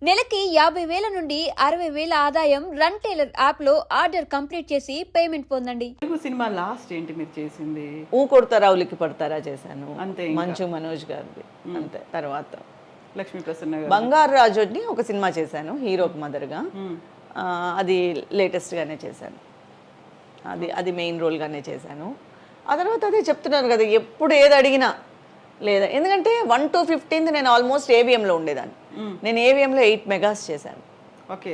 నెలకి 50,000 నుండి 60,000 ఆదాయం రన్ టైలర్ యాప్లో ఆర్డర్ కంప్లీట్ చేసి పేమెంట్ పొందండి. తెలుగు సినిమా లాస్ట్ ఏంటి మీరు చేసింది? ఊ కొడతారా ఉలికి పడతారా చేశాను, అంతే. మంచు మనోజ్ గారిది అంతే. తర్వాత లక్ష్మీ ప్రసన్న గారు బంగారు రాజుని ఒక సినిమా చేశాను హీరోకి మదర్గా. అది లేటెస్ట్గానే చేశాను, అది అది మెయిన్ రోల్గానే చేశాను. ఆ తర్వాత అదే చెప్తున్నాను కదా, ఎప్పుడు ఏది అడిగినా లేదా, ఎందుకంటే 1 to 15 నేను ఆల్మోస్ట్ ఏవిఎంలో ఉండేదాన్ని. నేను ఏవిఎంలో 8 మెగాస్ చేశాను. ఓకే,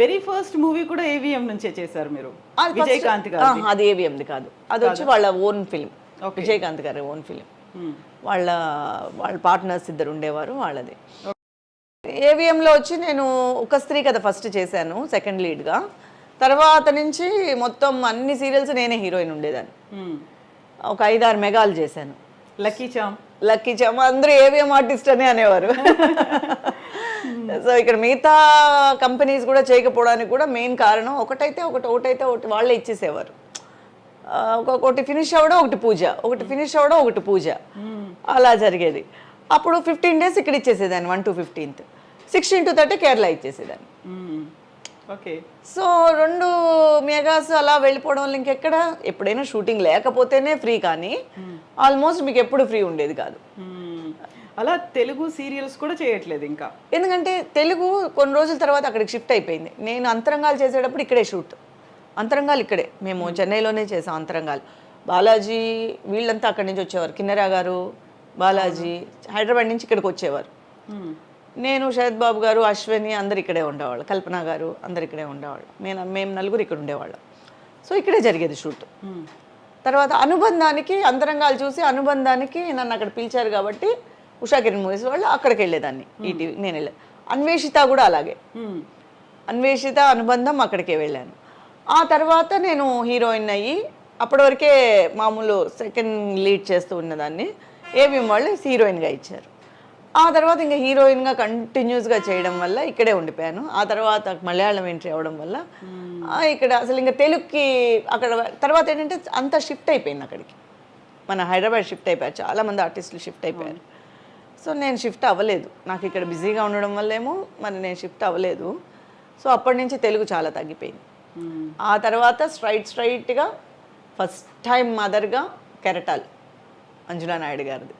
వెరీ ఫస్ట్ మూవీ కూడా ఏవిఎం నుంచే చేశారు మీరు? అది విజయకాంత్ గారు? అది ఏవిఎంది కాదు, అది వచ్చి వాళ్ళ ఓన్ ఫిలిం, విజయకాంత్ గారి ఓన్ ఫిలిం. వాళ్ళ పార్ట్నర్స్ ఇద్దరు ఉండేవారు వాళ్ళది. ఏవిఎంలో వచ్చి నేను ఒక స్త్రీ కథ ఫస్ట్ చేశాను సెకండ్ లీడ్గా. తర్వాత నుంచి మొత్తం అన్ని సీరియల్స్ నేనే హీరోయిన్ ఉండేదాన్ని. ఒక 5-6 మెగాలు చేశాను. లక్కీ చామ్ అందరూ ఏవిఎం ఆర్టిస్ట్ అనే అనేవారు. సో ఇక్కడ మిగతా కంపెనీస్ కూడా చేయకపోవడానికి కూడా మెయిన్ కారణం ఒకటైతే ఒకటి వాళ్ళే ఇచ్చేసేవారు. ఒకటి ఫినిష్ అవ్వడం ఒకటి పూజ, ఒకటి ఫినిష్ అవ్వడం ఒకటి పూజ, అలా జరిగేది. అప్పుడు 15 days ఇక్కడ ఇచ్చేసేదాన్ని, 1 to 15th, 16 to 30 కేరళ ఇచ్చేసేదాన్ని. ఓకే, సో 2 మెగాస్ అలా వెళ్ళిపోవడం వల్ల ఇంకెక్కడ, ఎప్పుడైనా షూటింగ్ లేకపోతేనే ఫ్రీ, కానీ ఆల్మోస్ట్ మీకు ఎప్పుడు ఫ్రీ ఉండేది కాదు. అలా తెలుగు సీరియల్స్ కూడా చేయట్లేదు ఇంకా? ఎందుకంటే తెలుగు కొన్ని రోజుల తర్వాత అక్కడికి షిఫ్ట్ అయిపోయింది. నేను అంతరంగాలు చేసేటప్పుడు ఇక్కడే షూట్, అంతరంగాలు ఇక్కడే, మేము చెన్నైలోనే చేసాం అంతరంగాలు. బాలాజీ వీళ్ళంతా అక్కడి నుంచి వచ్చేవారు, కిన్నెరా గారు, బాలాజీ హైదరాబాద్ నుంచి ఇక్కడికి వచ్చేవారు. నేను, శరత్ బాబు గారు, అశ్విని అందరు ఇక్కడే ఉండేవాళ్ళు, కల్పన గారు అందరు ఇక్కడే ఉండేవాళ్ళు. మేము నలుగురు ఇక్కడ ఉండేవాళ్ళం. సో ఇక్కడే జరిగేది షూట్. తర్వాత అనుబంధానికి, అంతరంగాలు చూసి అనుబంధానికి నన్ను అక్కడ పిలిచారు కాబట్టి ఉషా కిరణ్ మూవీస్ వాళ్ళు అక్కడికి వెళ్ళేదాన్ని, ఈటీవీ నేను వెళ్ళాను. అన్వేషిత కూడా అలాగే, అన్వేషిత అనుబంధం అక్కడికే వెళ్ళాను. ఆ తర్వాత నేను హీరోయిన్ అయ్యి అప్పటి వరకే మామూలు సెకండ్ లీడ్ చేస్తూ ఉన్నదాన్ని. ఏవిఎం వాళ్ళు హీరోయిన్గా ఇచ్చారు. ఆ తర్వాత ఇంకా హీరోయిన్గా కంటిన్యూస్గా చేయడం వల్ల ఇక్కడే ఉండిపోయాను. ఆ తర్వాత మలయాళం ఎంట్రీ అవ్వడం వల్ల ఇక్కడ అసలు ఇంకా తెలుగుకి అక్కడ తర్వాత ఏంటంటే అంతా షిఫ్ట్ అయిపోయింది అక్కడికి, మన హైదరాబాద్ షిఫ్ట్ అయిపోయారు, చాలామంది ఆర్టిస్టులు షిఫ్ట్ అయిపోయారు. సో నేను షిఫ్ట్ అవ్వలేదు, నాకు ఇక్కడ బిజీగా ఉండడం వల్లేమో మరి నేను షిఫ్ట్ అవ్వలేదు. సో అప్పటి నుంచి తెలుగు చాలా తగ్గిపోయింది. ఆ తర్వాత స్ట్రైట్గా ఫస్ట్ టైం మదర్గా కెరటాల్ మంజులా నాయుడు గారిది.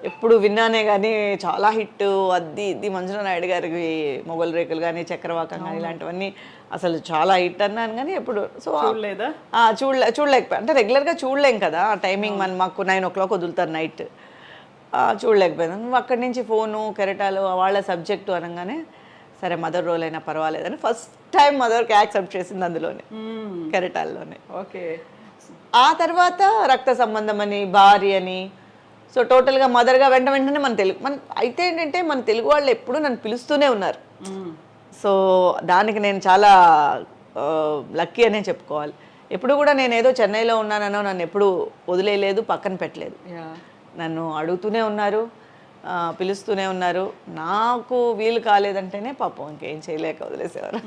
ఎప్పుడు విన్నానే కానీ చాలా హిట్, అది ఇది మంజులా నాయుడు గారికి మొగల్ రేకులు కానీ చక్రవాకం కానీ ఇలాంటివన్నీ అసలు చాలా హిట్ అన్నాను, కానీ ఎప్పుడు సో చూడలేకపోయా. అంటే రెగ్యులర్గా చూడలేం కదా, ఆ టైమింగ్ మాకు 9 o'clock వదులుతారు నైట్, చూడలేకపోయాను. అక్కడి నుంచి ఫోను కెరటాలు వాళ్ళ సబ్జెక్టు అనగానే సరే మదర్ రోల్ అయినా పర్వాలేదని ఫస్ట్ టైం మదర్కి యాక్సెప్ట్ చేసింది అందులోనే, కెరటాల్లోనే. ఓకే, ఆ తర్వాత రక్త సంబంధం అని, భార్య అని, సో టోటల్గా మదర్గా వెంటనే మన అయితే ఏంటంటే మన తెలుగు వాళ్ళు ఎప్పుడూ నన్ను పిలుస్తూనే ఉన్నారు. సో దానికి నేను చాలా లక్కీ అనే చెప్పుకోవాలి. ఎప్పుడు కూడా నేను ఏదో చెన్నైలో ఉన్నానో నన్ను ఎప్పుడు వదిలేయలేదు, పక్కన పెట్టలేదు. నన్ను అడుగుతూనే ఉన్నారు, పిలుస్తూనే ఉన్నారు. నాకు వీలు కాలేదంటేనే పాపం ఇంకేం చేయలేక వదిలేసేవారు.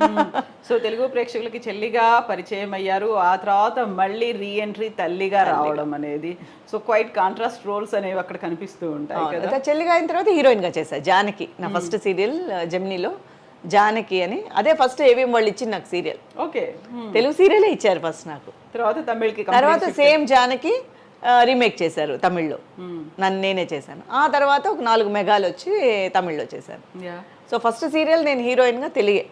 సో తెలుగు ప్రేక్షకులకి చెల్లిగా పరిచయం అయ్యారు, ఆ తర్వాత మళ్ళీ రీఎంట్రీ తల్లిగా రావడం అనేది, సో క్వైట్ కాంట్రాస్ట్ రోల్స్ అనేవి అక్కడ కనిపిస్తూ ఉంటాయి కదా. చెల్లిగా అయిన తర్వాత హీరోయిన్గా చేశాను, జానకి. నా ఫస్ట్ సీరియల్ జెమినీలో జానకి అని, అదే ఫస్ట్ ఏవిఎం వాళ్ళు ఇచ్చింది నాకు సీరియల్. ఓకే, తెలుగు సీరియలే ఇచ్చారు ఫస్ట్ నాకు. తర్వాత తమిళ్కి, తర్వాత సేమ్ జానకి రీమేక్ చేశారు తమిళ్లో, నేనే చేశాను. ఆ తర్వాత ఒక 4 మెగాలు వచ్చి తమిళ్లో చేశాను. సో ఫస్ట్ సీరియల్ నేను హీరోయిన్గా తెలుగే,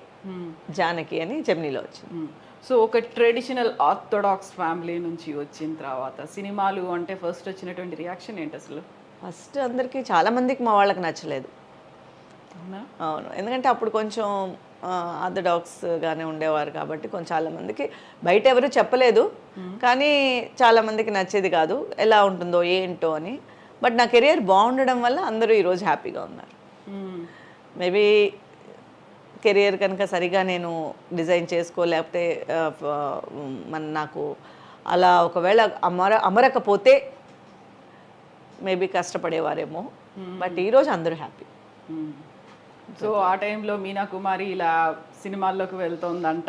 జానకి అని జెమినీలో వచ్చింది. సో ఒక ట్రెడిషనల్ ఆర్థోడాక్స్ ఫ్యామిలీ నుంచి వచ్చిన తర్వాత సినిమాలు అంటే ఫస్ట్ వచ్చినటువంటి రియాక్షన్ ఏంటి అసలు? ఫస్ట్ అందరికీ చాలామందికి మా వాళ్ళకి నచ్చలేదు. అవును, ఎందుకంటే అప్పుడు కొంచెం ఆర్థోడాక్స్గానే ఉండేవారు కాబట్టి కొంచెం చాలామందికి బయట ఎవరు చెప్పలేదు, కానీ చాలామందికి నచ్చేది కాదు, ఎలా ఉంటుందో ఏంటో అని. బట్ నా కెరియర్ బాగుండడం వల్ల అందరూ ఈరోజు హ్యాపీగా ఉన్నారు. మేబీ కెరియర్ కనుక సరిగా నేను డిజైన్ చేసుకోలేకపోతే నాకు అలా ఒకవేళ అమరకపోతే మేబీ కష్టపడేవారేమో. బట్ ఈరోజు అందరూ హ్యాపీ. సో ఆ టైంలో మీనా కుమారి ఇలా సినిమాల్లోకి వెళ్తోందంట,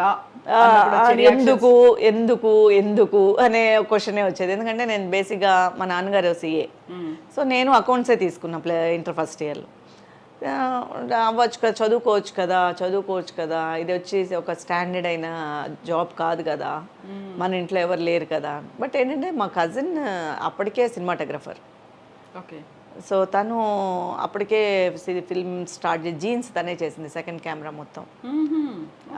ఎందుకు ఎందుకు ఎందుకు అనే క్వశ్చనే వచ్చేది. ఎందుకంటే నేను బేసిక్గా మా నాన్నగారు CA, సో నేను అకౌంట్సే తీసుకున్నా ఇంటర్ ఫస్ట్ ఇయర్లో. అవ్వచ్చు కదా, చదువుకోవచ్చు కదా, ఇది వచ్చేసి ఒక స్టాండర్డ్ అయిన జాబ్ కాదు కదా, మన ఇంట్లో ఎవరు లేరు కదా. బట్ ఏంటంటే మా కజిన్ అప్పటికే సినిమాటోగ్రఫర్. ఓకే. సో తను అప్పటికే ఫిల్మ్ స్టార్ట్ చేసి జీన్స్ తనే చేసింది, సెకండ్ కెమెరా మొత్తం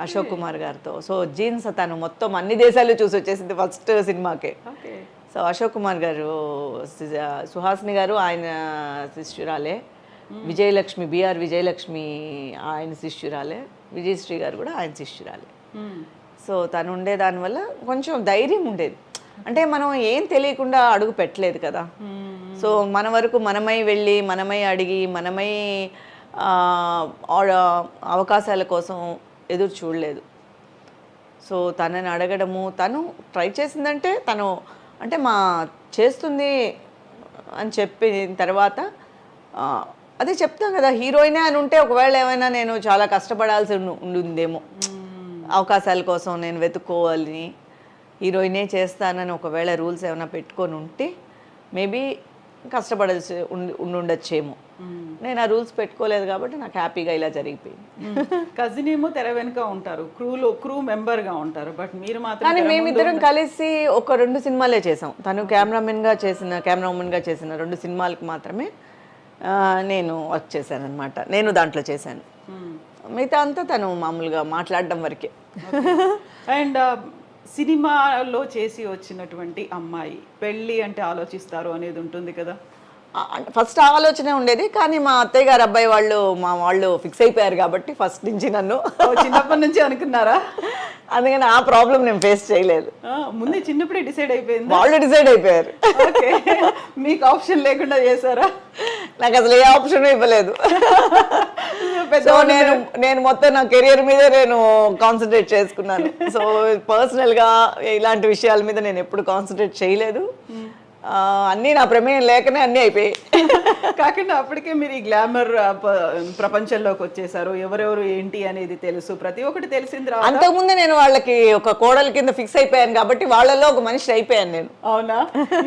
అశోక్ కుమార్ గారితో. సో జీన్స్ తను మొత్తం అన్ని దేశాలు చూసి వచ్చేసింది ఫస్ట్ సినిమాకే. ఓకే. సో అశోక్ కుమార్ గారు, సుహాసిని గారు ఆయన శిష్యురాలే, విజయలక్ష్మి బిఆర్ విజయలక్ష్మి ఆయన శిష్యురాలే, విజయశ్రీ గారు కూడా ఆయన శిష్యురాలే. సో తను ఉండే దానివల్ల కొంచెం ధైర్యం ఉండేది. అంటే మనం ఏం తెలియకుండా అడుగు పెట్టలేదు కదా. సో మన వరకు మనమై వెళ్ళి, మనమై అడిగి, మనమై అవకాశాల కోసం ఎదురు చూడలేదు. సో తనని అడగడము, తను ట్రై చేసిందంటే తను అంటే చేస్తుంది అని చెప్పిన తర్వాత అదే చెప్తాం కదా, హీరోయినే అని ఉంటే ఒకవేళ ఏమైనా నేను చాలా కష్టపడాల్సి ఉండిందేమో, అవకాశాల కోసం నేను వెతుక్కోవాలని, హీరోయినే చేస్తానని ఒకవేళ రూల్స్ ఏమైనా పెట్టుకొని ఉంటే మేబీ కష్టపడాల్సి ఉండొచ్చేమో. నేను ఆ రూల్స్ పెట్టుకోలేదు కాబట్టి నాకు హ్యాపీగా ఇలా జరిగిపోయింది. కజిన్ ఏమో తెర వెనుక ఉంటారు, క్రూ మెంబర్గా ఉంటారు, బట్ మీరు మాత్రం. కానీ మేమిద్దరం కలిసి ఒక 2 సినిమాలే చేసాం. తను కెమెరామెన్గా చేసిన 2 సినిమాలకి మాత్రమే నేను వర్క్ చేశాను అనమాట. నేను దాంట్లో చేశాను, మిగతా అంతా తను మామూలుగా మాట్లాడడం వరకే. అండ్ సినిమాలో చేసి వచ్చినటువంటి అమ్మాయి పెళ్ళి అంటే ఆలోచిస్తారు అనేది ఉంటుంది కదా. ఫస్ట్ ఆలోచనే ఉండేది, కానీ మా అత్తయ్య గారు అబ్బాయి వాళ్ళు ఫిక్స్ అయిపోయారు కాబట్టి ఫస్ట్ నుంచి నన్ను చిన్నప్పటి నుంచి అనుకున్నారా? అందుకని ఆ ప్రాబ్లం నేను ఫేస్ చేయలేదు. ముందే చిన్నప్పుడే డిసైడ్ అయిపోయింది. వాళ్ళు డిసైడ్ అయిపోయారు. ఓకే. మీకు ఆప్షన్ లేకుండా చేశారా? నాకు అసలు ఏ ఆప్షన్ ఇవ్వలేదు. సో నేను మొత్తం నా కెరియర్ మీద నేను కాన్సన్ట్రేట్ చేసుకున్నాను. సో పర్సనల్గా ఇలాంటి విషయాల మీద నేను ఎప్పుడు కాన్సన్ట్రేట్ చేయలేదు. అన్నీ నా ప్రమేయం లేకనే అన్నీ అయిపోయాయి. కాకుండా అప్పటికే మీరు ఈ గ్లామర్ ప్రపంచంలోకి వచ్చేసారు, ఎవరెవరు ఏంటి అనేది తెలుసు, ప్రతి ఒక్కటి తెలిసింది. అంతకుముందే నేను వాళ్ళకి ఒక కోడల కింద ఫిక్స్ అయిపోయాను కాబట్టి వాళ్ళలో ఒక మనిషి అయిపోయాను నేను. అవునా?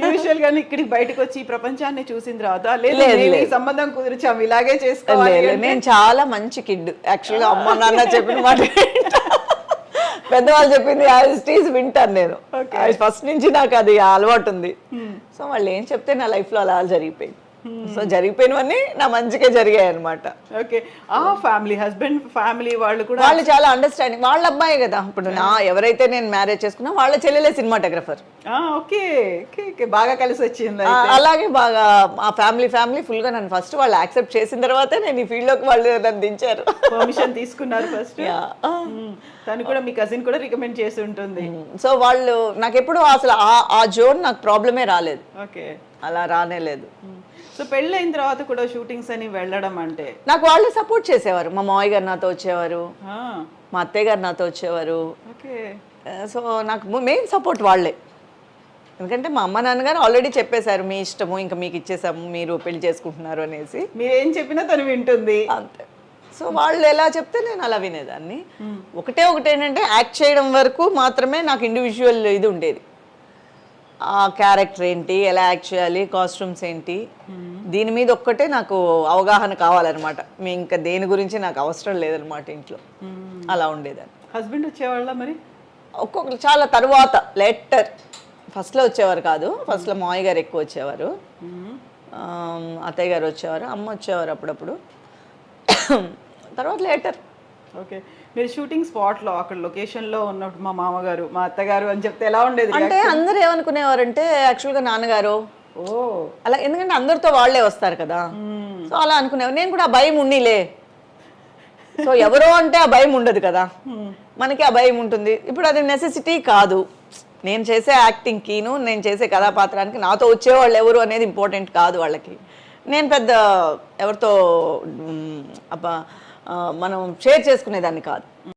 యూజువల్ గా ఇక్కడికి బయటకు వచ్చి ఈ ప్రపంచాన్ని చూసిన తర్వాత లేదు సంబంధం కుదిర్చాము ఇలాగే చేసుకోవాలి. నేను చాలా మంచి కిడ్ యాక్చువల్గా. అమ్మ నాన్న చెప్పిన మాట పెద్దవాళ్ళు చెప్పింది యాజ్ వింటాను నేను. ఫస్ట్ నుంచి నాకు అది అలవాటు ఉంది. సో వాళ్ళు ఏం చెప్తే నా లైఫ్లో అలా జరిగిపోయింది. సో జరిగిపోయినవన్నీ నా మంచిగా జరిగాయి అనమాట. ఓకే. ఆ ఫ్యామిలీ, హస్బెండ్ ఫ్యామిలీ వాళ్ళు చాలా అండర్స్టాండింగ్. వాళ్ళ అబ్బాయి కదా ఇప్పుడు ఎవరైతే నేను మ్యారేజ్ చేసుకున్నా వాళ్ళ చెల్లెలే సినిమాటోగ్రఫర్. ఓకే. బాగా కలిసి వచ్చింది. అలాగే బాగా ఆ ఫ్యామిలీ ఫుల్ గా నన్ను ఫస్ట్ వాళ్ళు యాక్సెప్ట్ చేసిన తర్వాతే నేను ఈ ఫీల్డ్ లోకి వాళ్ళు నన్ను దించారు. పర్మిషన్ తీసుకున్నారు ఫస్ట్. తను కూడా మీ కజిన్ కూడా రికమెండ్ చేసి ఉంటుంది. సో వాళ్ళు నాకు ఎప్పుడు అసలు ఆ జోన్ నాకు ప్రాబ్లమే రాలేదు. ఓకే. అలా రానే లేదు. సో పెళ్ళైన తర్వాత కూడా షూటింగ్స్ అని వెళ్ళడం అంటే నాకు వాళ్ళు సపోర్ట్ చేసేవారు. మా మావయ్య గారు నాతో వచ్చేవారు, మా అత్తయ్య గారు నాతో వచ్చేవారు. సో నాకు మెయిన్ సపోర్ట్ వాళ్ళే. ఎందుకంటే మా అమ్మ నాన్నగారు ఆల్రెడీ చెప్పేశారు, మీ ఇష్టము, ఇంకా మీకు ఇచ్చేసాము, మీరు పెళ్లి చేసుకుంటున్నారు అనేసి. మీరేం చెప్పినా తను వింటుంది అంతే. సో వాళ్ళు ఎలా చెప్తే నేను అలా వినేదాన్ని. ఒకటే ఏంటంటే యాక్ట్ చేయడం వరకు మాత్రమే నాకు ఇండివిజువల్ ఇది ఉండేది. ఆ క్యారెక్టర్ ఏంటి, ఎలా యాక్ట్ చేయాలి, కాస్ట్యూమ్స్ ఏంటి, దీని మీద ఒక్కటే నాకు అవగాహన కావాలన్నమాట. మీ ఇంకా దేని గురించి నాకు అవసరం లేదనమాట ఇంట్లో. అలా ఉండేదాన్ని. హస్బెండ్ వచ్చేవాళ్ళ మరి? ఒక్కొక్కరు చాలా తర్వాత లేటర్. ఫస్ట్లో వచ్చేవారు కాదు. ఫస్ట్లో మావయ్య గారు ఎక్కువ వచ్చేవారు, అత్తయ్య గారు వచ్చేవారు, అమ్మ వచ్చేవారు అప్పుడప్పుడు. తర్వాత లేటర్. ఓకే. మీరు షూటింగ్ స్పాట్లో అక్కడ లొకేషన్లో ఉన్నప్పుడు మా మామగారు, మా అత్తగారు అని చెప్తే ఎలా ఉండేది? అంటే అందరు ఏమనుకునేవారంటే యాక్చువల్గా నాన్నగారు అలా, ఎందుకంటే అందరితో వాళ్ళే వస్తారు కదా. సో అలా అనుకునేవారు. నేను కూడా ఆ భయం ఉన్నిలే. సో ఎవరో అంటే ఆ భయం ఉండదు కదా, మనకి ఆ భయం ఉంటుంది. ఇప్పుడు అది నెసెసిటీ కాదు. నేను చేసే యాక్టింగ్కిను నేను చేసే కథాపాత్రానికి నాతో వచ్చేవాళ్ళు ఎవరు అనేది ఇంపార్టెంట్ కాదు వాళ్ళకి. నేను పెద్ద ఎవరితో మనం షేర్ చేసుకునేదాన్ని కాదు.